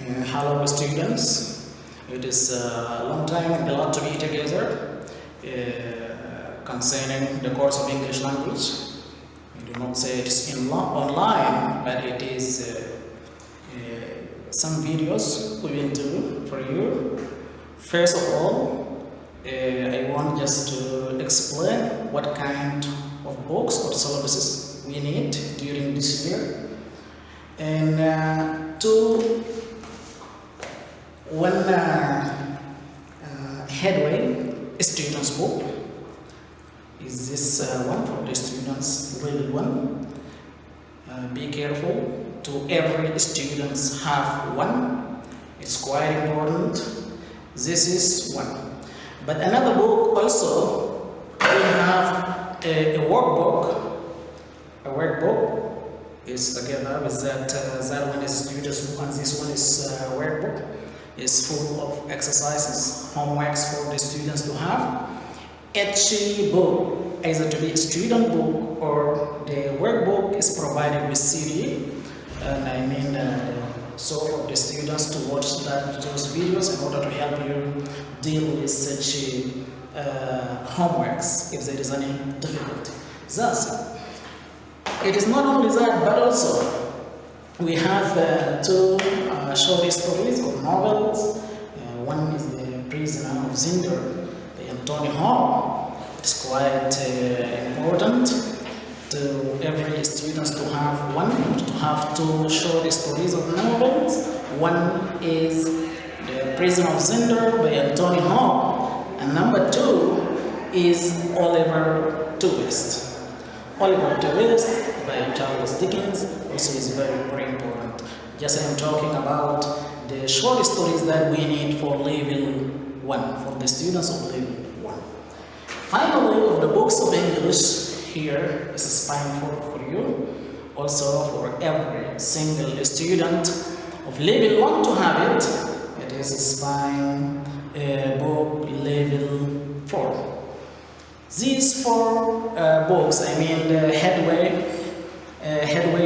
Hello students, it is a long time glad to be together concerning the course of English language. I do not say it is online, but it is some videos we will do for you. First of all, I want just to explain what kind of books or syllabuses we need during this year. And one headway students book is this one for the students level 1. Be careful to every students have one. It's quite important. This is one. But another book also, we have a workbook. A workbook is together with that one is students book and this one is workbook. Is full of exercises, homeworks for the students to have. Each book, either to be a student book or the workbook, is provided with CD. And I mean, so for the students to watch those videos in order to help you deal with such homeworks if there is any difficulty. Thus, it is not only that, but also we have two short stories or novels. One is The Prisoner of Zinder by Anthony Hall. It's quite important to every student to have one, to have two short stories of novels. One is The Prisoner of Zinder by Anthony Hall, and number two is Oliver Twist. Oliver Twist by Charles Dickens also is very important. Just I'm talking about the short stories that we need for level 1, for the students of level 1. Finally, of the books of English, here is a spine for you. Also for every single student of level 1 to have it, it is a spine book level 4. These four books, I mean the headway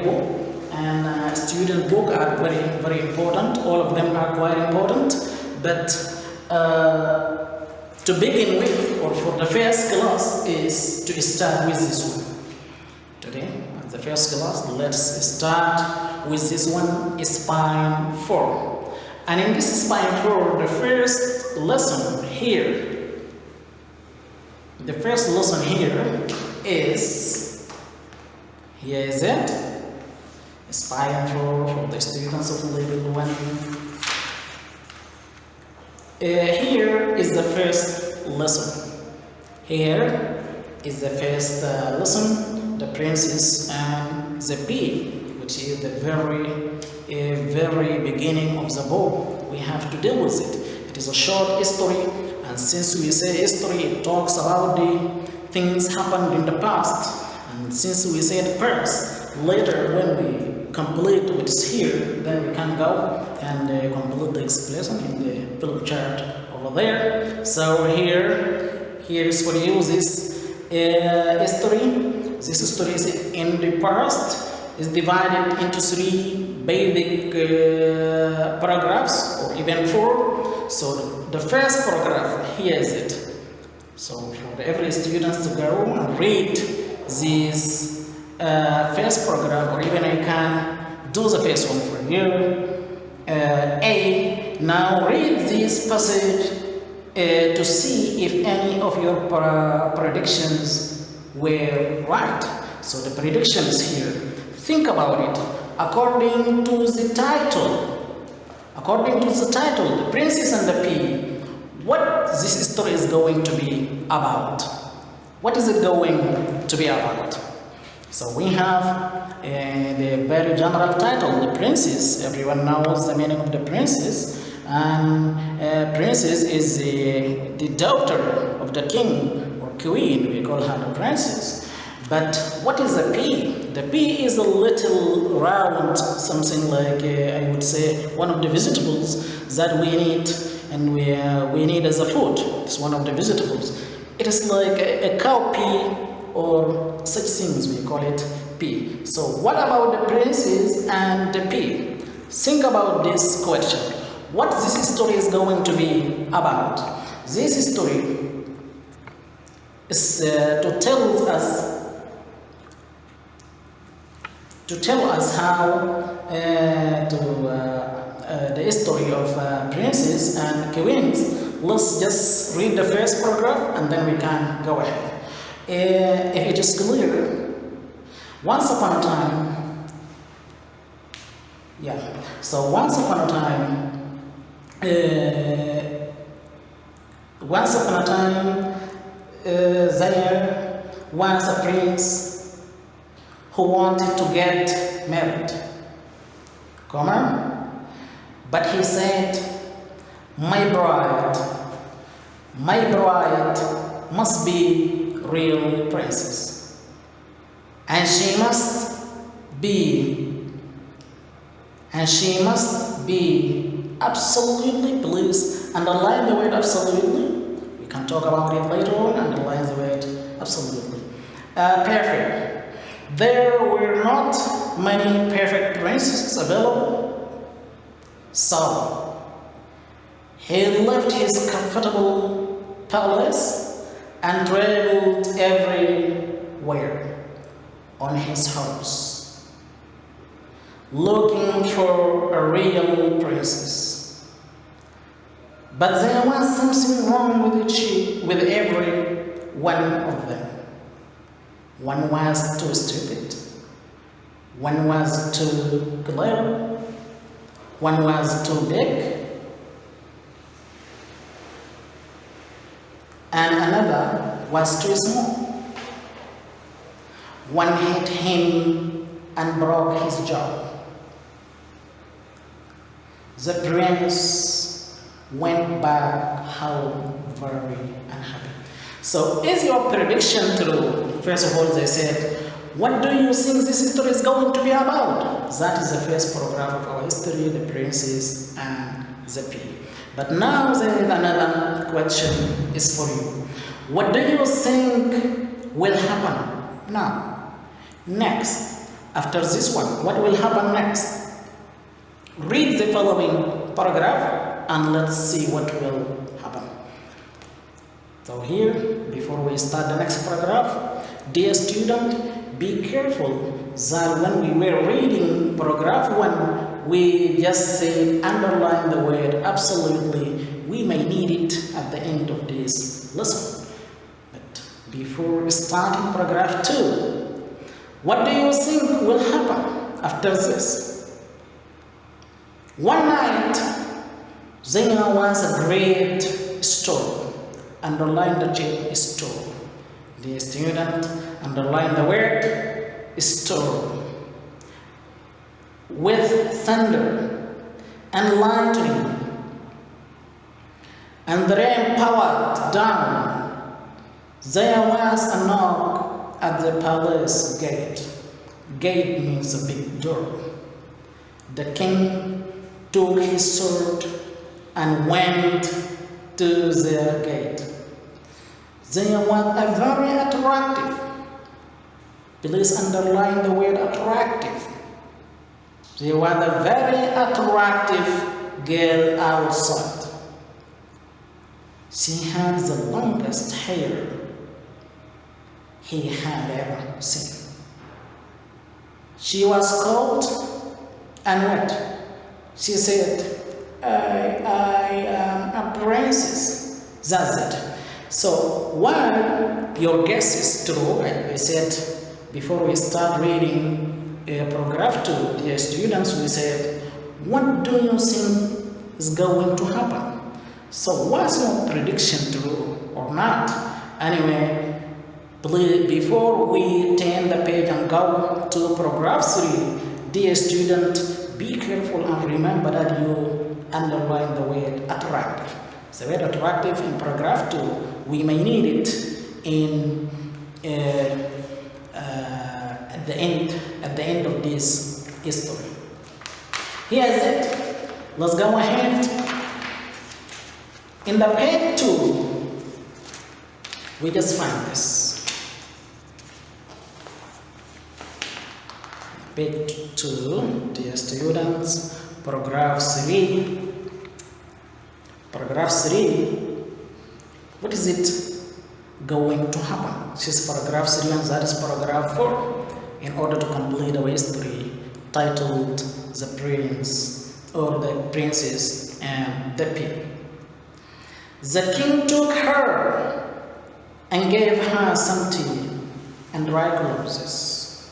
book and student book are very important. All of them are quite important. But to begin with, or for the first class, is to start with this one. Today, at the first class, let's start with this one, spine 4. And in this spine 4, the first lesson here. The first lesson here is it. Spine 4 for the students of level 1. Here is the first lesson. Here is the first lesson, the princess and the bee, which is the very beginning of the book. We have to deal with it. It is a short history, and since we say history, it talks about the things happened in the past. And since we said past, later when we complete what is here, then we can go and complete the explanation in the flip chart over there. So here is for you this history. This history is in the past, is divided into 3 basic paragraphs, or even 4. So the first paragraph, here is it. So for every student to go and read this first paragraph, or even I can do the first one for you. Now read this passage to see if any of your predictions were right. So the predictions here, think about it. According to the title, The Princess and the Pea, what this story is going to be about? What is it going to be about? So we have the very general title, The Princess. Everyone knows the meaning of the princess. And princess is the daughter of the king or queen. We call her the princess. But what is the pea? The pea is a little round, something like, I would say, one of the vegetables that we need and we need as a food. It's one of the vegetables. It is like a cowpea or such things, we call it pea. So what about the princess and the pea? think about this question. What this story is going to be about? This story is to tell us how the history of princes and queens. Let's just read the first paragraph and then we can go ahead. If it is clear, once upon a time, once upon a time, there was a prince who wanted to get married. Come on. But he said, my bride must be real princess. And she must be absolutely, please underline the word absolutely. We can talk about it later on, underline the word absolutely. Perfect. There were not many perfect princesses available. So, he left his comfortable palace and traveled everywhere on his horse, looking for a real princess. But there was something wrong with every one of them. One was too stupid, one was too clever, one was too big, and another was too small. One hit him and broke his jaw. The prince went back home very unhappy. So, is your prediction true? First of all, they said, what do you think this story is going to be about? That is the first paragraph of our history, the princes and the pea. But now there is another question is for you. What do you think will happen now? Next, after this one, what will happen next? Read the following paragraph and let's see what will happen. So here, before we start the next paragraph, dear student, be careful that when we were reading paragraph 1, we just say underline the word absolutely. We may need it at the end of this lesson. But before starting paragraph 2, what do you think will happen after this? One night, there was a great storm. Underline the word storm. The student, underline the word storm. With thunder and lightning, and the rain poured down. There was a knock at the palace gate. Gate means a big door. The king took his sword and went to the gate. There was a very attractive, please underline the word attractive. There was a very attractive girl outside. She had the longest hair he had ever seen. She was cold and wet. She said, I am a princess. That's it. So while your guess is true, like we said before we start reading paragraph 2, dear students, we said, what do you think is going to happen? So was your prediction true or not? Anyway, please, before we turn the page and go to paragraph 3, dear student, be careful and remember that you underline the word attractive. The word attractive in paragraph 2, we may need it in at the end of this history. Here's it. Let's go ahead. In the page 2, we just find this. Page 2, dear students, paragraph 3. Paragraph 3, what is it going to happen? This is paragraph 3 and that is paragraph 4. In order to complete our history titled The Prince or the Princess and the Pig. The king took her and gave her some tea and dry clothes.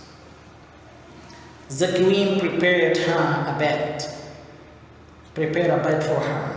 The queen prepared a bed for her.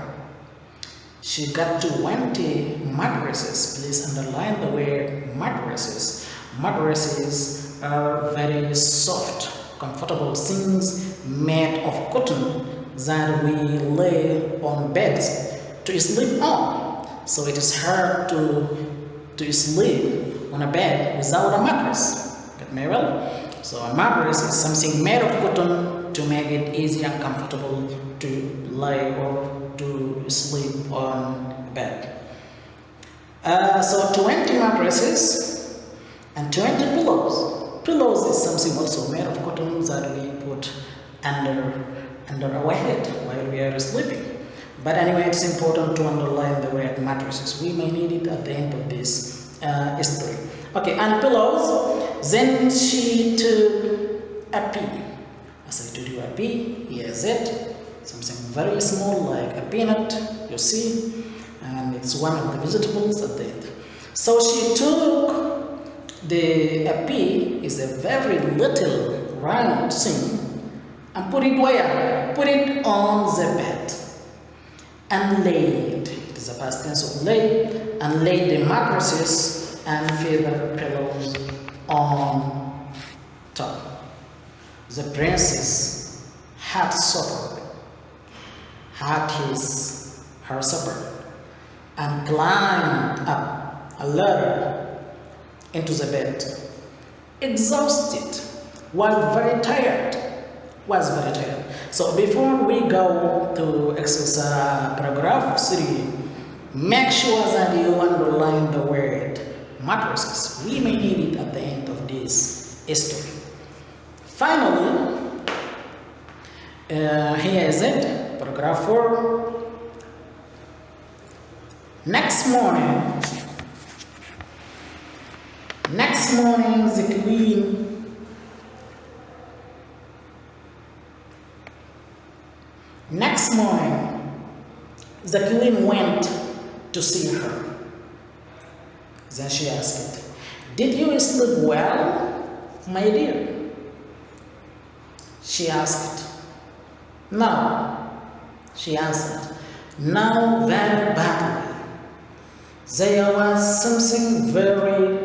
She got 20 mattresses. Please underline the word mattresses. Mattresses are very soft, comfortable things made of cotton that we lay on beds to sleep on. So it is hard to sleep on a bed without a mattress. Get me well? So a mattress is something made of cotton to make it easy and comfortable to lie or to sleep on a bed. So 20 mattresses and 20 pillows. Pillows is something also made of cotton that we put under our head while we are sleeping. But anyway, it's important to underline the word mattresses. We may need it at the end of this history. Okay, and pillows. Then she took a pea. As I told you, a pea, here's it. Something very small like a peanut, you see, and it's one of the vegetables at the end. So she took a pea, is a very little round thing, and put it where? Put it on the bed and laid, it is a past tense of lay, and laid the mattresses and feather pillows on top. The princess had supper, had her supper, and climbed up a ladder into the bed, exhausted, was very tired. So before we go to exercise paragraph 3, make sure that you underline the word mattresses. We may need it at the end of this history. Finally, here is it, paragraph 4. Next morning, the queen went to see her. Then she asked, "Did you sleep well, my dear?" She asked. "No," she answered. "No, very badly. There was something very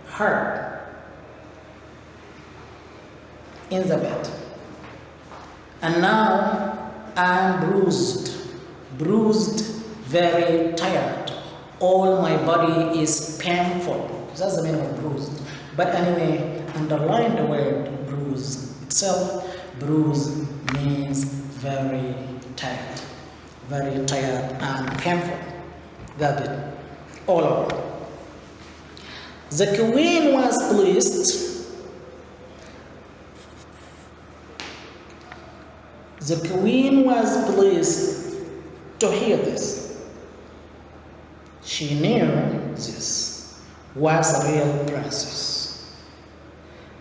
hard in the bed. And now I'm bruised, very tired. All my body is painful." That's the meaning of bruised. But anyway, underline the word bruise itself. Bruise means very tired and painful. That's it. All over. The queen was pleased. The queen was pleased to hear this. She knew this was a real princess,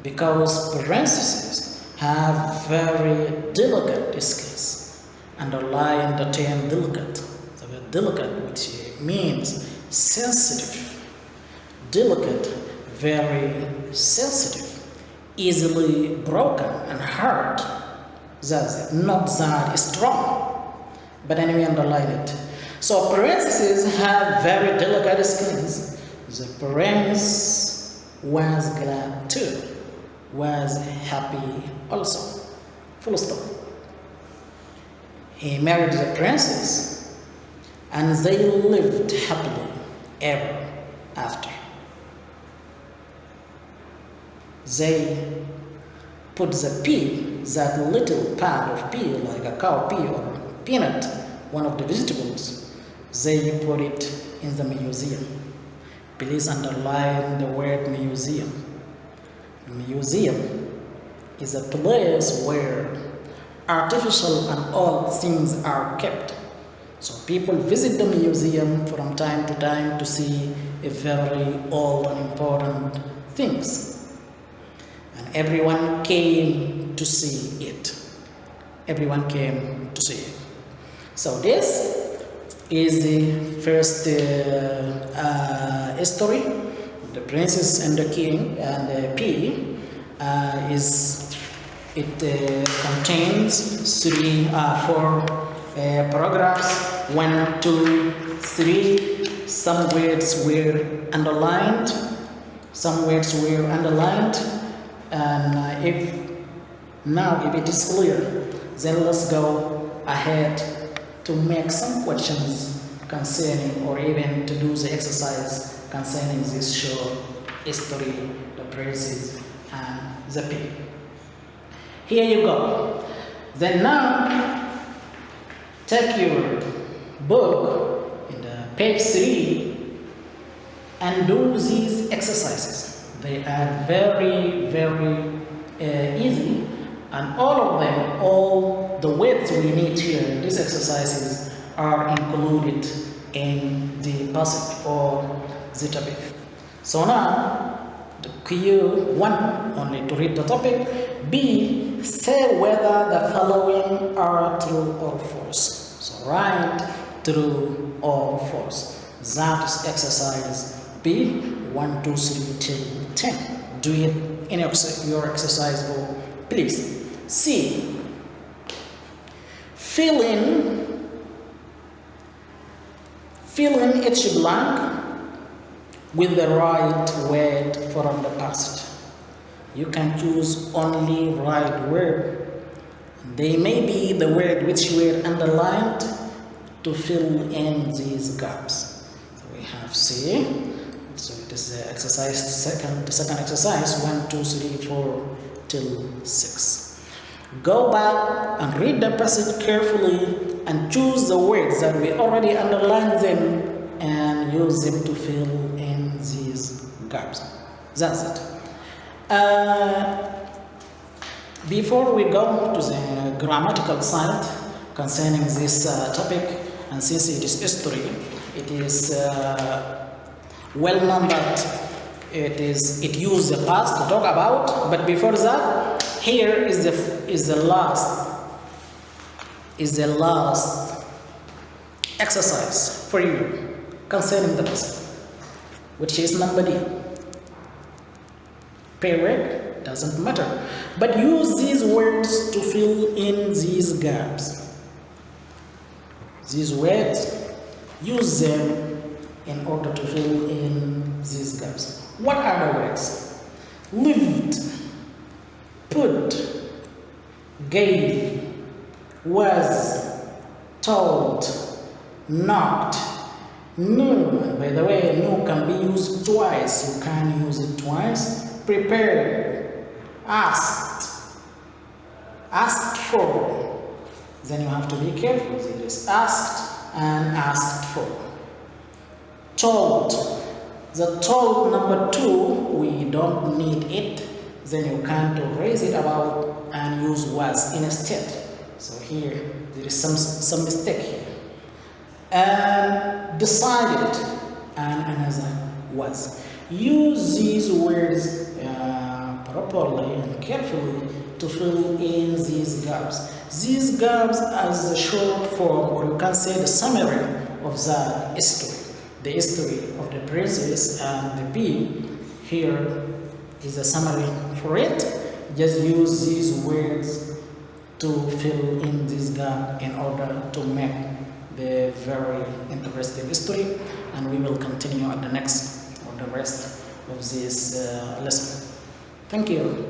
because princesses have very delicate skills. Underline the term delicate. The word delicate, which means sensitive. Delicate, very sensitive, easily broken and hurt. That's it. Not that strong, but anyway, underline it. So princesses have very delicate skins. The prince was glad too, was happy also. Full stop. He married the princess, and they lived happily ever after. They put the pea, that little part of pea, like a cow pea or peanut, one of the vegetables, they put it in the museum. Please underline the word museum. Museum is a place where artificial and old things are kept. So people visit the museum from time to time to see a very old and important things. And everyone came to see it. Everyone came to see it. So this is the first story, the princess and the king, and the P contains four paragraphs, 1, 2, 3. Some words were underlined, and if it is clear, then let's go ahead to make some questions concerning, or even to do the exercise concerning this short history, the princess and the pig. Here you go. Then now take your book in the page 3 and do these exercises. They are very, very easy, and all of them, all the words we need here in these exercises are included in the passage or the topic. So now, the Q1 only to read the topic. B, say whether the following are true or false. So write true or false. That is exercise B, 1, 2, 3 till 10. Do it in your exercise book, please. C, fill in each blank with the right word from the passage. You can choose only right word. They may be the word which were underlined to fill in these gaps. So we have C. So it is the second exercise, 1, 2, 3, 4 till 6. Go back and read the passage carefully and choose the words that we already underlined them and use them to fill in these gaps. That's it. Before we go to the grammatical side concerning this topic, and since it is history, it is well known that it uses the past to talk about. But before that, here is the last exercise for you concerning the past, which is number D. Period, doesn't matter, but use these words to fill in these gaps. These words, use them in order to fill in these gaps. What are the words? Lived, put, gave, was, told, knocked, knew. By the way, knew can be used twice. You can use it twice. Prepared, asked, asked for. Then you have to be careful. It is asked and asked for. Told. The told number 2, we don't need it. Then you can't erase it about and use was instead. So here there is some mistake here. And decided and another was. Use these words properly and carefully to fill in these gaps. These gaps as the short form, or you can say the summary of the history. The history of the princess and the bee. Here is a summary for it. Just use these words to fill in this gap in order to make the very interesting history, and we will continue at the next or the rest of this lesson. Thank you.